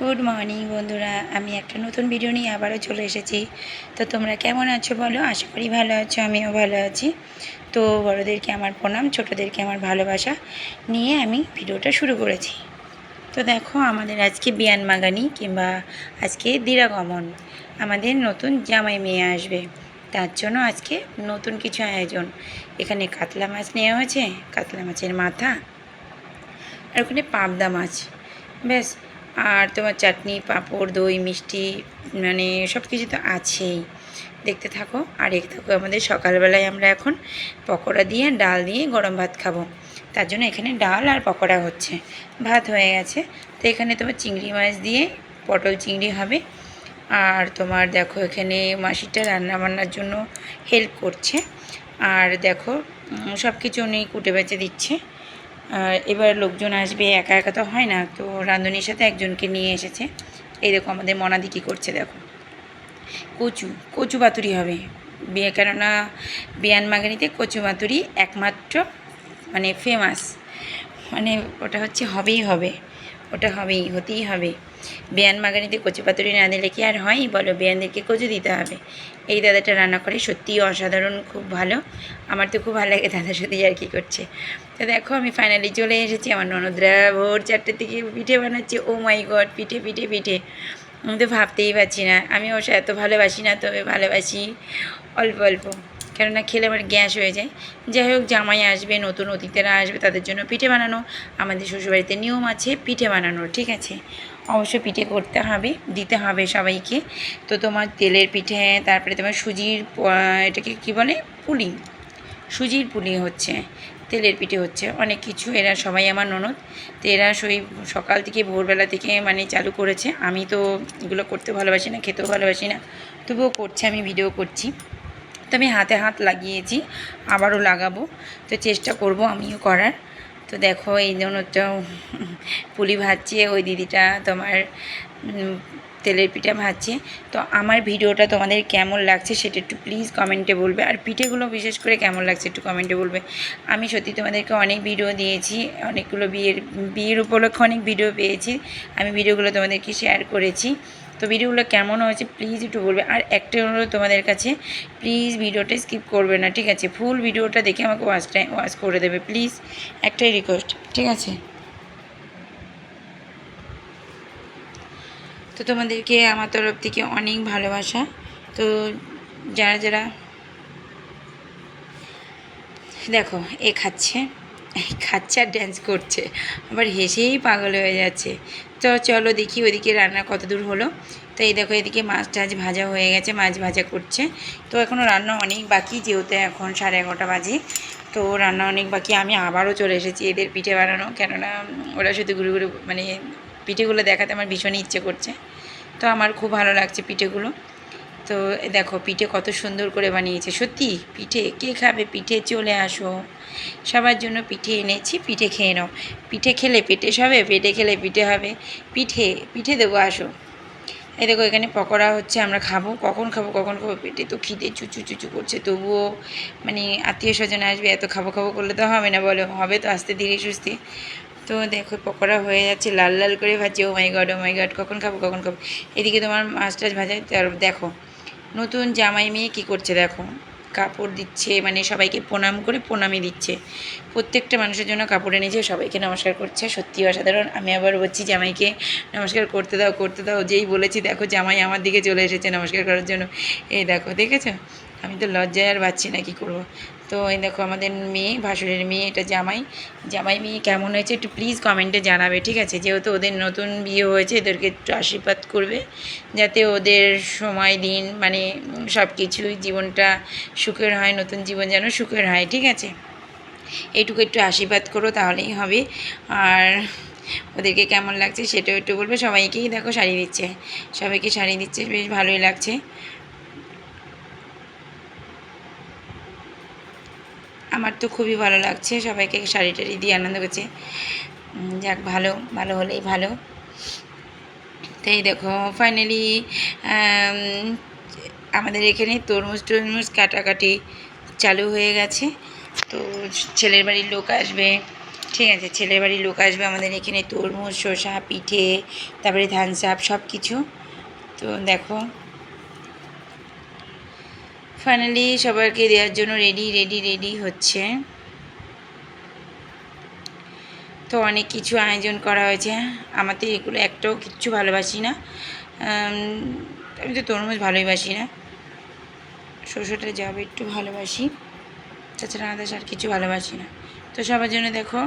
Good morning বন্ধুরা, আমি একটা নতুন ভিডিও নিয়ে আবারও চলে এসেছি। তো তোমরা কেমন আছো বলো? আশা করি ভালো আছো, আমিও ভালো আছি। তো বড়োদেরকে আমার প্রণাম, ছোটোদেরকে আমার ভালোবাসা নিয়ে আমি ভিডিওটা শুরু করেছি। তো দেখো, আমাদের আজকে বিয়ানমাগানি কিংবা আজকে দিরাগমন, আমাদের নতুন জামাই মেয়ে আসবে। তার জন্য আজকে নতুন কিছু আয়োজন। এখানে কাতলা মাছ নেওয়া হয়েছে, কাতলা মাছের মাথা, আর ওখানে পাবদা মাছ, ব্যাস। আর তোমার চাটনি, পাঁপড়, দই, মিষ্টি, মানে সব কিছু তো আছেই। দেখতে থাকো আর দেখতে থাকো। আমাদের সকালবেলায় আমরা এখন পকোড়া দিয়ে ডাল দিয়ে গরম ভাত খাবো। তার জন্য এখানে ডাল আর পকোড়া হচ্ছে, ভাত হয়ে গেছে। তো এখানে তোমার চিংড়ি মাছ দিয়ে পটল চিংড়ি হবে। আর তোমার দেখো, এখানে মাসিটা রান্নাবান্নার জন্য হেল্প করছে। আর দেখো, সব কিছু উনি কুটে বেঁচে দিচ্ছে। আর এবার লোকজন আসবে, একা একা তো হয় না, তো রাঁধুনির সাথে একজনকে নিয়ে এসেছে। এই দেখো আমাদের মনাদি কী করছে দেখো, কচু কচু পাতুরি হবে কেননা বিয়ানমাগানিতে কচু পাতুরি একমাত্র মানে ফেমাস, মানে ওটা হচ্ছে হবেই হবে, ওটা হবেই, হতেই হবে। বিয়ানমাগানিতে কচু পাতুরি না দিলে কি আর হয় বলো? বিয়ানদেরকে কচু দিতে হবে। এই দাদাটা রান্না করে সত্যিই অসাধারণ, খুব ভালো। আমার তো খুব ভালো লাগে দাদার সাথে আর কি করছে। তো দেখো, আমি ফাইনালি চলে এসেছি। আমার ননদরা ভোর 4টে থেকে পিঠে বানাচ্ছে। ও মাই গড, পিঠে পিঠে পিঠে! আমি তো ভাবতেই পারছি না। আমি অবশ্য এত ভালোবাসি না, তবে ভালোবাসি অল্প অল্প, কেননা খেলে আমার গ্যাস হয়ে যায়। যাই হোক, জামাই আসবে, নতুন অতিথিরা আসবে, তাদের জন্য পিঠে বানানো। আমাদের শ্বশুরবাড়িতে নিয়ম আছে পিঠে বানানোর, ঠিক আছে? অবশ্য পিঠে করতে হবে, দিতে হবে সবাইকে। তো তোমার তেলের পিঠে, তারপরে তোমার সুজির, এটাকে কী বলে, পুলি, সুজির পুলি হচ্ছে, তেলের পিঠে হচ্ছে, অনেক কিছু। এরা সবাই আমার ননদ। তো এরা সকাল থেকে ভোরবেলা থেকে মানে চালু করেছে। আমি তো এগুলো করতে ভালোবাসি না, খেতেও ভালোবাসি না, তবুও করছে, আমি ভিডিও করছি। তো আমি হাতে হাত লাগিয়েছি, আবারও লাগাবো। তো চেষ্টা করব আমিও করার। তো দেখো, এই জন্য তো পুলি ভাজছে ওই দিদিটা, তোমার তেলের পিঠা ভাজছে। তো আমার ভিডিওটা তোমাদের কেমন লাগছে সেটা একটু প্লিজ কমেন্টে বলবে। আর পিঠেগুলো বিশেষ করে কেমন লাগছে একটু কমেন্টে বলবে। আমি সত্যি তোমাদেরকে অনেক ভিডিও দিয়েছি, অনেকগুলো বিয়ের উপলক্ষে অনেক ভিডিও পেয়েছি। আমি ভিডিওগুলো তোমাদেরকে শেয়ার করেছি। তো ভিডিওগুলো কেমন হয়েছে প্লিজ একটু বলবে। আর একটা হলো তোমাদের কাছে, প্লিজ ভিডিওটা স্কিপ করবে না, ঠিক আছে? ফুল ভিডিওটা দেখে আমাকে ওয়াচ করে দেবে প্লিজ, একটাই রিকোয়েস্ট, ঠিক আছে? তো তোমাদেরকে আমার তরফ থেকে অনেক ভালোবাসা। তো যারা যারা দেখো, খাচ্ছে, খাচ্ছে আর ড্যান্স করছে, আবার হেসেই পাগল হয়ে যাচ্ছে। তো চলো দেখি ওইদিকে রান্না কত দূর হলো। তো এই দেখো, এদিকে মাছ টাছ ভাজা হয়ে গেছে, মাছ ভাজা করছে। তো এখনও রান্না অনেক বাকি, যেহেতু এখন 11:30 বাজে। তো রান্না অনেক বাকি। আমি আবারও চলে এসেছি এদের পিঠে বানানো, কেননা ওরা শুধু ঘুরে ঘুরে মানে পিঠেগুলো দেখাতে আমার ভীষণই ইচ্ছে করছে। তো আমার খুব ভালো লাগছে পিঠেগুলো। তো দেখো, পিঠে কত সুন্দর করে বানিয়েছে। সত্যি পিঠে কে খাবে? পিঠে চলে আসো, সবার জন্য পিঠে এনেছি, পিঠে খেয়ে নাও। পিঠে খেলে পেটে হবে, পেটে খেলে পিঠে হবে। পিঠে পিঠে দেবো, আসো। এই দেখো, এখানে পকোড়া হচ্ছে, আমরা খাবো। কখন খাবো কখন খাবো, পেটে তো খিদে চুচু চুচু করছে, তবুও মানে আত্মীয় স্বজন আসবে, এত খাবো খাবো করলে তো হবে না বলো? হবে তো আস্তে ধীরে সুস্থে। তো দেখো, পকোড়া হয়ে যাচ্ছে, লাল লাল করে ভাজছে। ও মাই গড, ও মাই গড, কখন খাবো কখন খাবো। এদিকে তোমার মাছ টাছ ভাজা। দেখো, নতুন জামাই মেয়ে কী করছে দেখো, কাপড় দিচ্ছে, মানে সবাইকে প্রণাম করে প্রণামী দিচ্ছে। প্রত্যেকটা মানুষের জন্য কাপড় এনেছে, সবাইকে নমস্কার করছে। সত্যি অসাধারণ। আমি আবার বলছি জামাইকে নমস্কার করতে দাও করতে দাও, যেই বলেছি দেখো জামাই আমার দিকে চলে এসেছে নমস্কার করার জন্য। এই দেখো, দেখেছো? আমি তো লজ্জায় আর পাচ্ছি না, কী করবো। তো এই দেখো, আমাদের মেয়ে, ভাসুরের মেয়ে, এটা জামাই। জামাই মেয়ে কেমন হয়েছে একটু প্লিজ কমেন্টে জানাবে, ঠিক আছে? যেহেতু ওদের নতুন বিয়ে হয়েছে, এদেরকে একটু আশীর্বাদ করবে, যাতে ওদের সময় দিন মানে সব কিছুই, জীবনটা সুখের হয়, নতুন জীবন যেন সুখের হয়, ঠিক আছে? এইটুকু একটু আশীর্বাদ করো, তাহলেই হবে। আর ওদেরকে কেমন লাগছে সেটাও একটু বলবে। সবাইকেই দেখো শাড়ি দিচ্ছে, সবাইকে শাড়ি দিচ্ছে, বেশ ভালোই লাগছে। আমার তো খুবই ভালো লাগছে, সবাইকে শাড়ি টাড়ি দিয়ে আনন্দ করছে। যাক, ভালো ভালো হলেই ভালো। তাই দেখো, ফাইনালি আমাদের এখানে তরমুজ টরমুজ কাটাকাটি চালু হয়ে গেছে। তো ছেলের বাড়ির লোক আসবে, ঠিক আছে, ছেলের বাড়ির লোক আসবে আমাদের এখানে, তরমুজ, শসা, পিঠে, তারপরে ধান চাপ সব কিছু। তো দেখো ফাইনালি সবাইকে দেওয়ার জন্য রেডি হচ্ছে। তো অনেক কিছু আয়োজন করা হয়েছে। আমার তো এগুলো একটাও কিচ্ছু ভালোবাসি না। আমি তো তরমুজ ভালোই বাসি না, শসাটা যাবে একটু ভালোবাসি, তাছাড়া আদার্স আর কিছু ভালোবাসি না। তো সবার জন্য দেখো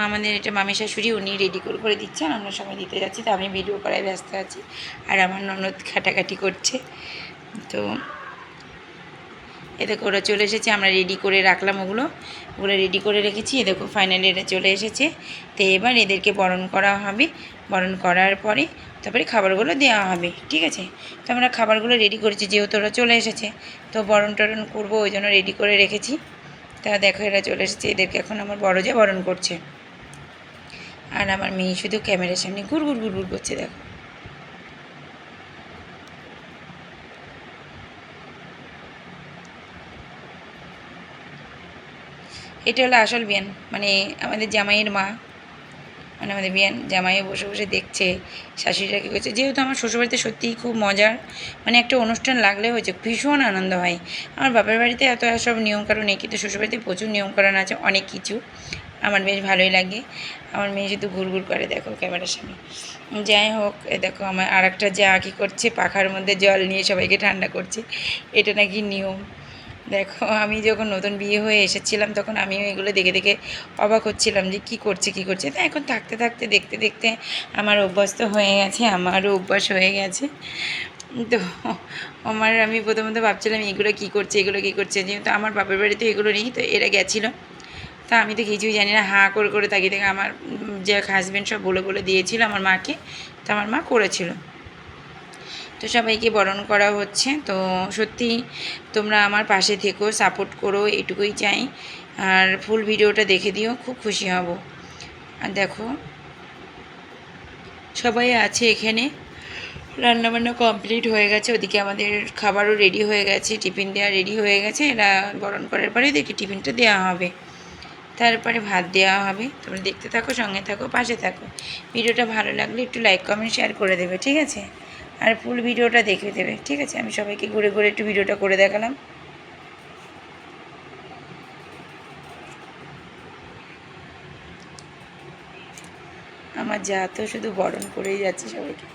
আমাদের এটা মামি শাশুড়ি, উনি রেডি করে দিচ্ছেন, আমরা সবাই দিতে যাচ্ছি। তো আমি ভিডিও করায় ব্যস্ত আছি আর আমার ননদ খাটাখাটি করছে। তো দেখো ওরা চলে এসেছে, আমরা রেডি করে রাখলাম, ওগুলো রেডি করে রেখেছি। দেখো ফাইনালি এটা চলে এসেছে। তো এবার এদেরকে বরণ করা হবে, বরণ করার পরে তারপরে খাবারগুলো দেওয়া হবে, ঠিক আছে। তো আমরা খাবারগুলো রেডি করেছি, যেহেতু ওরা চলে এসেছে তো বরণ টরণ করবো, ওই জন্য রেডি করে রেখেছি। তা দেখো এরা চলে এসেছে, এদেরকে এখন আমার বড় যা বরণ করছে, আর আমার মেয়ে শুধু ক্যামেরার সামনে ঘুর করছে। দেখো এটা হলো আসল বিয়ান, মানে আমাদের জামাইয়ের মা, মানে আমাদের বিয়ান জামাইয়ে বসে দেখছে শাশুড়িরা কী করছে। যেহেতু আমার শ্বশুরবাড়িতে সত্যিই খুব মজার, মানে একটা অনুষ্ঠান লাগলে হয়েছে ভীষণ আনন্দ হয়। আমার বাপের বাড়িতে এত সব নিয়মকানুন নেই, কিন্তু শ্বশুরবাড়িতে প্রচুর নিয়মকানুন আছে, অনেক কিছু। আমার বেশ ভালোই লাগে। আমার মেয়ে শুধু ঘুর করে দেখো ক্যামেরার সামনে। যাই হোক, দেখো আমার আর একটা যা কী করছে, পাখার মধ্যে জল নিয়ে সবাইকে ঠান্ডা করছে, এটা নাকি নিয়ম। দেখো আমি যখন নতুন বিয়ে হয়ে এসেছিলাম তখন আমিও এগুলো দেখে অবাক হচ্ছিলাম যে কী করছে। তা এখন থাকতে দেখতে আমার অভ্যস্ত হয়ে গেছে, আমারও অভ্যাস হয়ে গেছে। তো আমি প্রথমত ভাবছিলাম এগুলো কী করছে, যেহেতু আমার বাপের বাড়িতে এগুলো নেই, তো এরা গেছিলো। তা আমি তো কিছুই জানি না, হাঁ করে তাকিয়ে থেকে আমার যে হাজব্যান্ড সব বলে দিয়েছিল আমার মাকে, তো আমার মা করেছিল। তো সবাইকে বরণ করা হচ্ছে। তো সত্যি তোমরা আমার পাশে থেকো, সাপোর্ট করো, এটুকুই চাই। আর ফুল ভিডিওটা দেখে দিও, খুব খুশি হব। আর দেখো সবাই আছে এখানে, রান্নাবান্না কমপ্লিট হয়ে গেছে, ওদিকে আমাদের খাবারও রেডি হয়ে গেছে, টিফিন দেওয়া রেডি হয়ে গেছে। এরা বরণ করার পরে দেখি টিফিনটা দেওয়া হবে, তারপরে ভাত দেওয়া হবে। তোমরা দেখতে থাকো, সঙ্গে থাকো, পাশে থাকো। ভিডিওটা ভালো লাগলে একটু লাইক কমেন্ট শেয়ার করে দেবে, ঠিক আছে। আর ফুল ভিডিওটা দেখে দেবে, ঠিক আছে। আমি সবাইকে ঘুরে একটু ভিডিওটা করে দেখালাম। আমার যা তো শুধু বরণ করেই যাচ্ছে সবাইকে।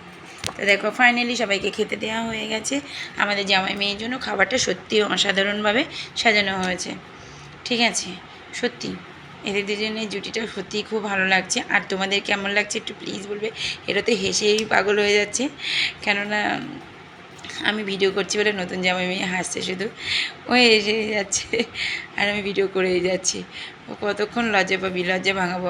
তো দেখো ফাইনালি সবাইকে খেতে দেওয়া হয়ে গেছে। আমাদের জামাই মেয়ের জন্য খাবারটা সত্যি অসাধারণভাবে সাজানো হয়েছে, ঠিক আছে। সত্যি এদের দুজনের জুটিটা সত্যিই খুব ভালো লাগছে। আর তোমাদের কেমন লাগছে একটু প্লিজ বলবে। এটা তো হেসেই পাগল হয়ে যাচ্ছে, কেননা আমি ভিডিও করছি বলে নতুন জামাই মেয়ে হাসছে শুধু, ও এসে যাচ্ছে আর আমি ভিডিও করেই যাচ্ছি। ও কতক্ষণ লজ্জা ভাঙাবো।